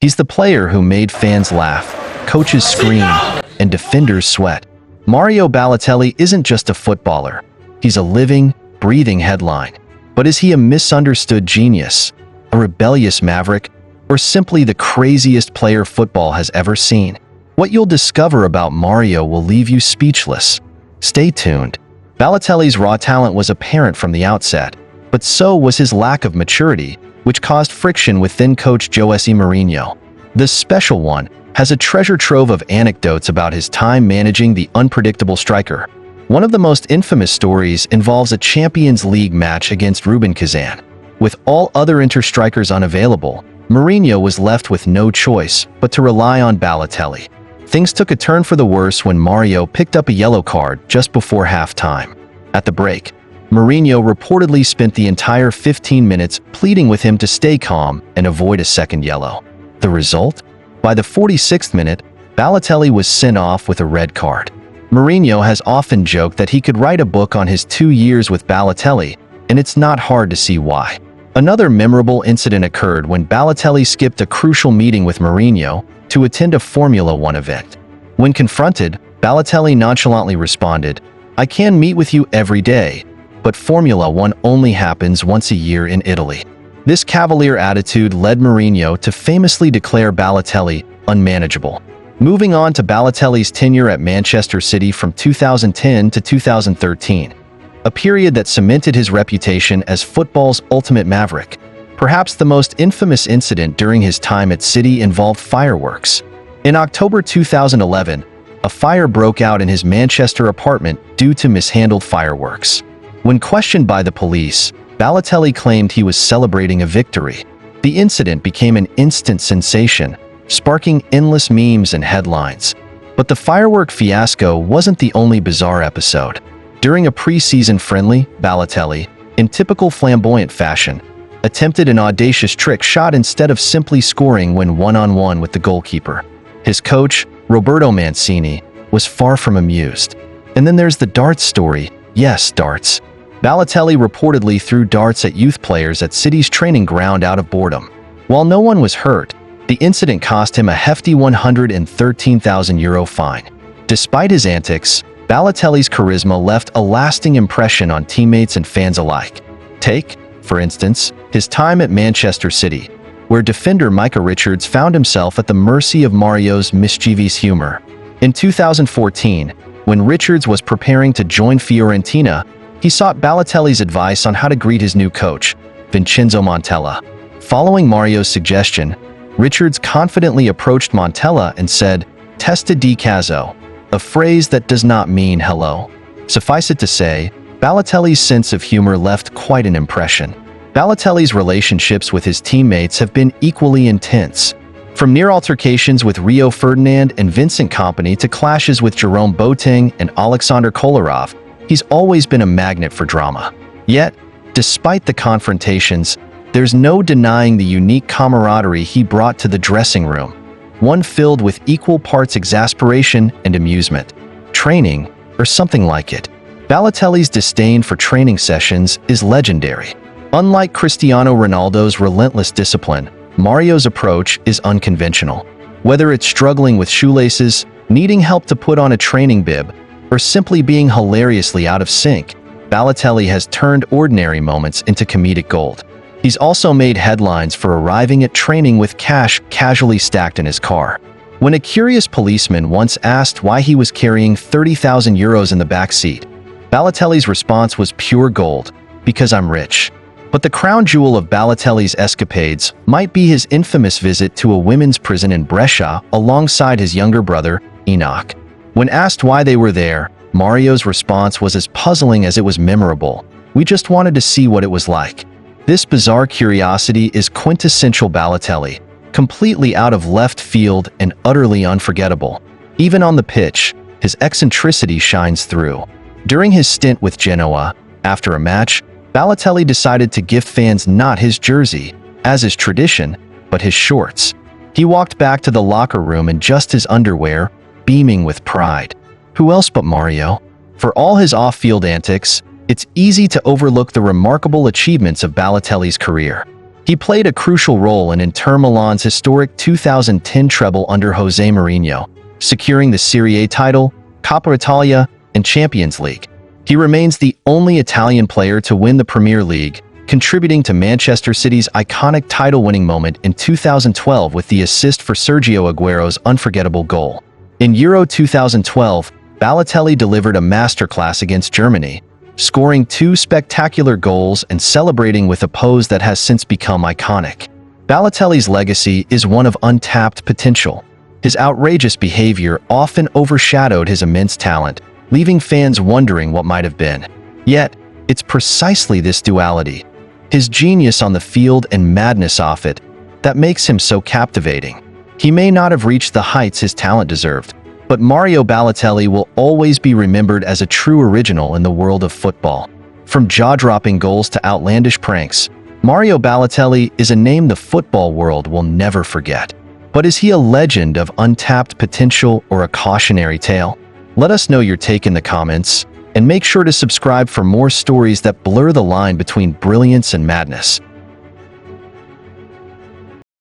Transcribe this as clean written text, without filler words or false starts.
He's the player who made fans laugh, coaches scream, and defenders sweat. Mario Balotelli isn't just a footballer. He's a living, breathing headline. But is he a misunderstood genius, a rebellious maverick, or simply the craziest player football has ever seen? What you'll discover about Mario will leave you speechless. Stay tuned. Balotelli's raw talent was apparent from the outset, but so was his lack of maturity, which caused friction with then-coach Jose Mourinho. The Special One has a treasure trove of anecdotes about his time managing the unpredictable striker. One of the most infamous stories involves a Champions League match against Rubin Kazan. With all other inter-strikers unavailable, Mourinho was left with no choice but to rely on Balotelli. Things took a turn for the worse when Mario picked up a yellow card just before halftime. At the break, Mourinho reportedly spent the entire 15 minutes pleading with him to stay calm and avoid a second yellow. The result? By the 46th minute, Balotelli was sent off with a red card. Mourinho has often joked that he could write a book on his 2 years with Balotelli, and it's not hard to see why. Another memorable incident occurred when Balotelli skipped a crucial meeting with Mourinho to attend a Formula One event. When confronted, Balotelli nonchalantly responded, "I can meet with you every day, but Formula One only happens once a year in Italy." This cavalier attitude led Mourinho to famously declare Balotelli unmanageable. Moving on to Balotelli's tenure at Manchester City from 2010 to 2013, a period that cemented his reputation as football's ultimate maverick. Perhaps the most infamous incident during his time at City involved fireworks. In October 2011, a fire broke out in his Manchester apartment due to mishandled fireworks. When questioned by the police, Balotelli claimed he was celebrating a victory. The incident became an instant sensation, sparking endless memes and headlines. But the firework fiasco wasn't the only bizarre episode. During a pre-season friendly, Balotelli, in typical flamboyant fashion, attempted an audacious trick shot instead of simply scoring when one-on-one with the goalkeeper. His coach, Roberto Mancini, was far from amused. And then there's the darts story. Yes, darts. Balotelli reportedly threw darts at youth players at City's training ground out of boredom. While no one was hurt, the incident cost him a hefty €113,000 fine. Despite his antics, Balotelli's charisma left a lasting impression on teammates and fans alike. Take, for instance, his time at Manchester City, where defender Micah Richards found himself at the mercy of Mario's mischievous humor. In 2014, when Richards was preparing to join Fiorentina, he sought Balotelli's advice on how to greet his new coach, Vincenzo Montella. Following Mario's suggestion, Richards confidently approached Montella and said, "Testa di caso," a phrase that does not mean hello. Suffice it to say, Balotelli's sense of humor left quite an impression. Balotelli's relationships with his teammates have been equally intense. From near altercations with Rio Ferdinand and Vincent Kompany to clashes with Jerome Boateng and Alexander Kolarov, he's always been a magnet for drama. Yet, despite the confrontations, there's no denying the unique camaraderie he brought to the dressing room, one filled with equal parts exasperation and amusement. Training, or something like it. Balotelli's disdain for training sessions is legendary. Unlike Cristiano Ronaldo's relentless discipline, Mario's approach is unconventional. Whether it's struggling with shoelaces, needing help to put on a training bib, or simply being hilariously out of sync, Balotelli has turned ordinary moments into comedic gold. He's also made headlines for arriving at training with cash casually stacked in his car. When a curious policeman once asked why he was carrying €30,000 in the back seat, Balotelli's response was pure gold, "Because I'm rich." But the crown jewel of Balotelli's escapades might be his infamous visit to a women's prison in Brescia alongside his younger brother, Enoch. When asked why they were there, Mario's response was as puzzling as it was memorable. "We just wanted to see what it was like." This bizarre curiosity is quintessential Balotelli, completely out of left field and utterly unforgettable. Even on the pitch, his eccentricity shines through. During his stint with Genoa, after a match, Balotelli decided to gift fans not his jersey, as is tradition, but his shorts. He walked back to the locker room in just his underwear, beaming with pride. Who else but Mario? For all his off-field antics, it's easy to overlook the remarkable achievements of Balotelli's career. He played a crucial role in Inter Milan's historic 2010 treble under Jose Mourinho, securing the Serie A title, Coppa Italia, and Champions League. He remains the only Italian player to win the Premier League, contributing to Manchester City's iconic title-winning moment in 2012 with the assist for Sergio Aguero's unforgettable goal. In Euro 2012, Balotelli delivered a masterclass against Germany, scoring 2 spectacular goals and celebrating with a pose that has since become iconic. Balotelli's legacy is one of untapped potential. His outrageous behavior often overshadowed his immense talent, leaving fans wondering what might have been. Yet, it's precisely this duality, his genius on the field and madness off it, that makes him so captivating. He may not have reached the heights his talent deserved, but Mario Balotelli will always be remembered as a true original in the world of football. From jaw-dropping goals to outlandish pranks, Mario Balotelli is a name the football world will never forget. But is he a legend of untapped potential or a cautionary tale? Let us know your take in the comments, and make sure to subscribe for more stories that blur the line between brilliance and madness.